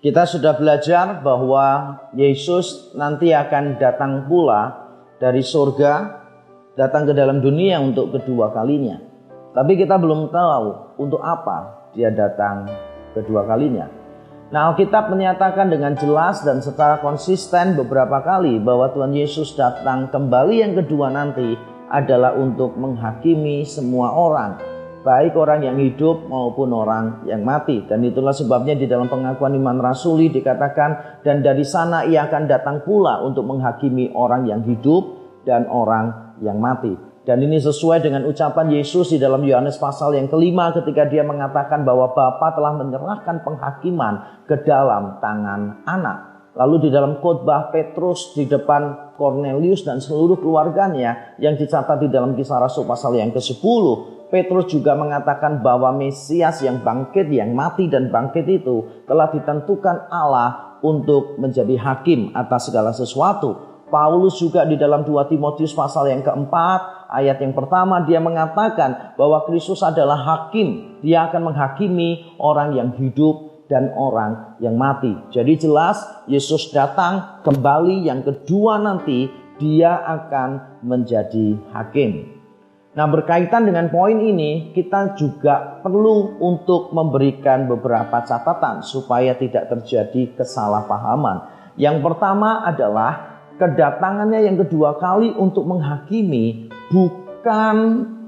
Kita sudah belajar bahwa Yesus nanti akan datang pula dari surga, datang ke dalam dunia untuk kedua kalinya. Tapi kita belum tahu untuk apa dia datang kedua kalinya. Nah, Alkitab menyatakan dengan jelas dan secara konsisten beberapa kali bahwa Tuhan Yesus datang kembali yang kedua nanti adalah untuk menghakimi semua orang, baik orang yang hidup maupun orang yang mati. Dan itulah sebabnya di dalam pengakuan iman rasuli dikatakan, dan dari sana ia akan datang pula untuk menghakimi orang yang hidup dan orang yang mati. Dan ini sesuai dengan ucapan Yesus di dalam Yohanes pasal yang kelima ketika dia mengatakan bahwa Bapa telah menyerahkan penghakiman ke dalam tangan anak. Lalu di dalam khotbah Petrus di depan Kornelius dan seluruh keluarganya yang dicatat di dalam Kisah Rasul pasal yang ke-10, Petrus juga mengatakan bahwa Mesias yang bangkit, yang mati dan bangkit itu telah ditentukan Allah untuk menjadi hakim atas segala sesuatu. Paulus juga di dalam 2 Timotius pasal yang keempat, ayat yang pertama dia mengatakan bahwa Kristus adalah hakim. Dia akan menghakimi orang yang hidup dan orang yang mati. Jadi jelas Yesus datang kembali yang kedua nanti, dia akan menjadi hakim. Nah, berkaitan dengan poin ini, kita juga perlu untuk memberikan beberapa catatan supaya tidak terjadi kesalahpahaman. Yang pertama adalah kedatangannya yang kedua kali untuk menghakimi bukan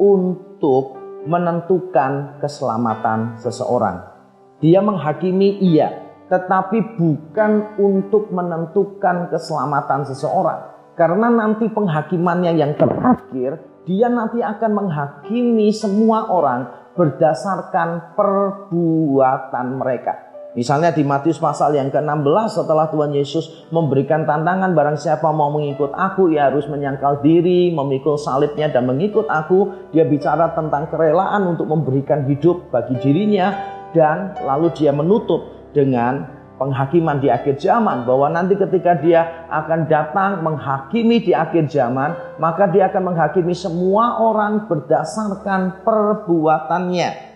untuk menentukan keselamatan seseorang. Dia menghakimi iya, tetapi bukan untuk menentukan keselamatan seseorang. Karena nanti penghakimannya yang terakhir, dia nanti akan menghakimi semua orang berdasarkan perbuatan mereka. Misalnya di Matius pasal yang ke-16 setelah Tuhan Yesus memberikan tantangan, barang siapa mau mengikut aku, ia harus menyangkal diri, memikul salibnya dan mengikut aku. Dia bicara tentang kerelaan untuk memberikan hidup bagi dirinya, dan lalu dia menutup dengan penghakiman di akhir zaman, bahwa nanti ketika dia akan datang menghakimi di akhir zaman, maka dia akan menghakimi semua orang berdasarkan perbuatannya.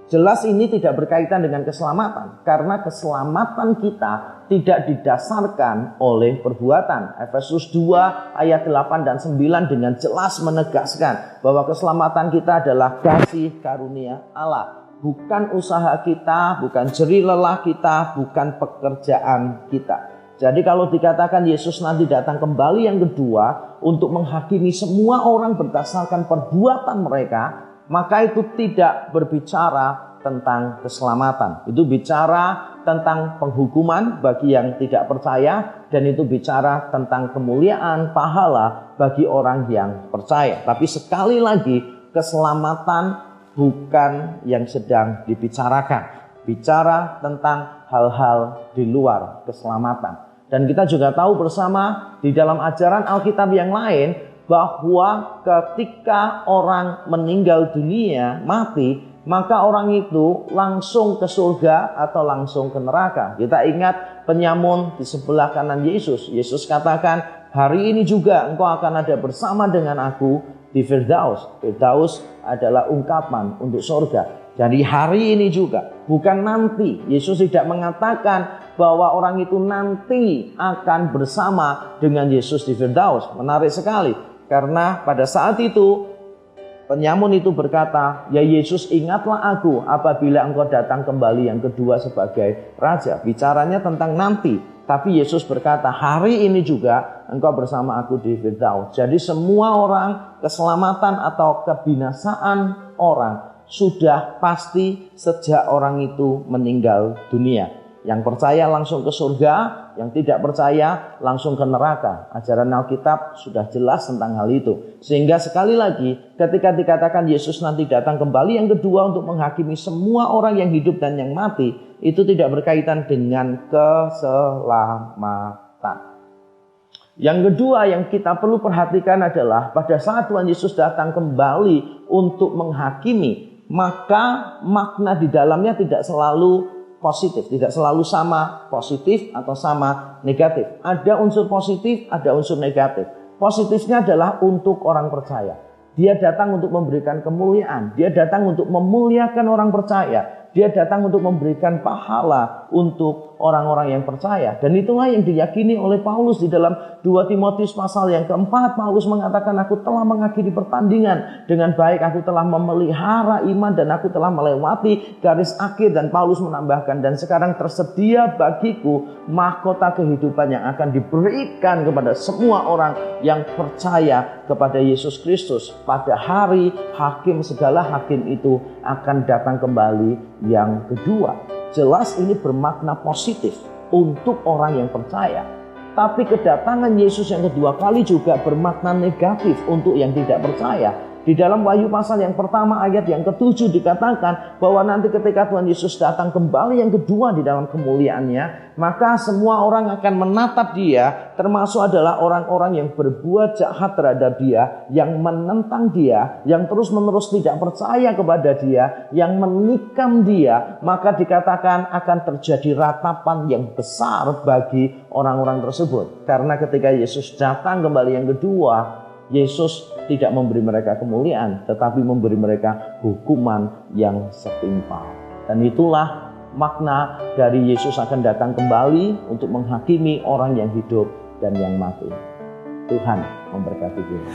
Jelas ini tidak berkaitan dengan keselamatan, karena keselamatan kita tidak didasarkan oleh perbuatan. Efesus 2 ayat 8 dan 9 dengan jelas menegaskan bahwa keselamatan kita adalah kasih karunia Allah. Bukan usaha kita, bukan jerih lelah kita, bukan pekerjaan kita. Jadi kalau dikatakan Yesus nanti datang kembali yang kedua untuk menghakimi semua orang berdasarkan perbuatan mereka, maka itu tidak berbicara tentang keselamatan. Itu bicara tentang penghukuman bagi yang tidak percaya, dan itu bicara tentang kemuliaan pahala bagi orang yang percaya. Tapi sekali lagi, keselamatan bukan yang sedang dibicarakan. Bicara tentang hal-hal di luar keselamatan. Dan kita juga tahu bersama di dalam ajaran Alkitab yang lain, bahwa ketika orang meninggal dunia, mati, maka orang itu langsung ke surga atau langsung ke neraka. Kita ingat penyamun di sebelah kanan Yesus. Yesus katakan, hari ini juga engkau akan ada bersama dengan aku di Firdaus. Firdaus adalah ungkapan untuk surga. Jadi hari ini juga, bukan nanti. Yesus tidak mengatakan bahwa orang itu nanti akan bersama dengan Yesus di Firdaus. Menarik sekali. Karena pada saat itu penyamun itu berkata, ya Yesus, ingatlah aku apabila engkau datang kembali yang kedua sebagai raja. Bicaranya tentang nanti. Tapi Yesus berkata, hari ini juga engkau bersama aku di Firdaus. Jadi semua orang, keselamatan atau kebinasaan orang sudah pasti sejak orang itu meninggal dunia. Yang percaya langsung ke surga, yang tidak percaya langsung ke neraka. Ajaran Alkitab sudah jelas tentang hal itu. Sehingga sekali lagi ketika dikatakan Yesus nanti datang kembali yang kedua untuk menghakimi semua orang yang hidup dan yang mati, itu tidak berkaitan dengan keselamatan. Yang kedua yang kita perlu perhatikan adalah pada saat Tuhan Yesus datang kembali untuk menghakimi, maka makna di dalamnya tidak selalu positif, tidak selalu sama positif atau sama negatif. Ada unsur positif, ada unsur negatif. Positifnya adalah untuk orang percaya. Dia datang untuk memberikan kemuliaan. Dia datang untuk memuliakan orang percaya. Dia datang untuk memberikan pahala untuk orang-orang yang percaya. Dan itulah yang diyakini oleh Paulus di dalam 2 Timotius pasal yang keempat. Paulus mengatakan, aku telah mengakhiri pertandingan dengan baik, aku telah memelihara iman dan aku telah melewati garis akhir. Dan Paulus menambahkan, dan sekarang tersedia bagiku mahkota kehidupan yang akan diberikan kepada semua orang yang percaya kepada Yesus Kristus. Pada hari hakim, segala hakim itu akan datang kembali yang kedua. Jelas ini bermakna positif untuk orang yang percaya. Tapi kedatangan Yesus yang kedua kali juga bermakna negatif untuk yang tidak percaya. Di dalam Wahyu pasal yang pertama ayat yang ke-7 dikatakan bahwa nanti ketika Tuhan Yesus datang kembali yang kedua di dalam kemuliaannya, maka semua orang akan menatap dia, termasuk adalah orang-orang yang berbuat jahat terhadap dia, yang menentang dia, yang terus-menerus tidak percaya kepada dia, yang menikam dia. Maka dikatakan akan terjadi ratapan yang besar bagi orang-orang tersebut. Karena ketika Yesus datang kembali yang kedua, Yesus tidak memberi mereka kemuliaan, tetapi memberi mereka hukuman yang setimpal. Dan itulah makna dari Yesus akan datang kembali untuk menghakimi orang yang hidup dan yang mati. Tuhan memberkati kita.